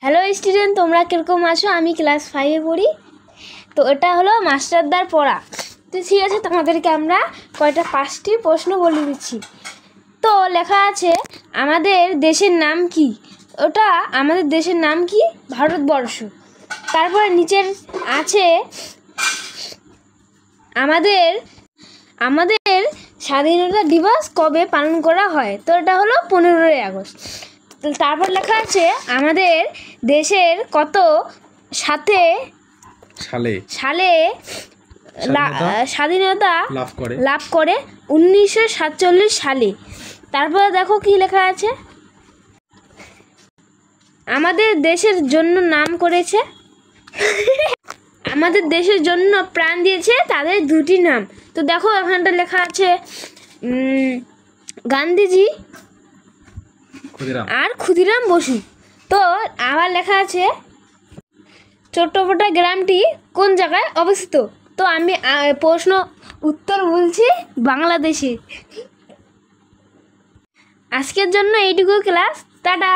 Hello student, তোমরা কীরকম আছো? আমি ক্লাস 5-এ পড়ি। তো এটা হলো মাস্টারদার পড়া। তো ঠিক আছে, তোমাদেরকে আমরা কয়টা 5টি প্রশ্ন বলে দিচ্ছি। তো লেখা আছে আমাদের দেশের নাম কি? ওটা আমাদের দেশের নাম কি? ভারতবর্ষ। তারপরে নিচের আছে আমাদের স্বাধীনতা দিবস কবে পালন করা হয়? তো এটা হলো 15ই আগস্ট। তারপর লেখা আছে আমাদের দেশের কত সালে স্বাধীনতা লাভ করে? 1947 সালে। তারপরে দেখো কি লেখা আছে, আমাদের দেশের জন্য নাম করেছে, আমাদের দেশের জন্য প্রাণ দিয়েছে তাদের দুটি নাম। তো দেখো এখানটা লেখা আছে গান্ধীজি আর ক্ষুদিরাম বসু। তো আবার লেখা আছে চট্টোপাধ্যায় গ্রামটি কোন জায়গায় অবস্থিত? তো আমি প্রশ্ন উত্তর বলছি বাংলাদেশে। আজকের জন্য এইটুকু ক্লাস, টাটা।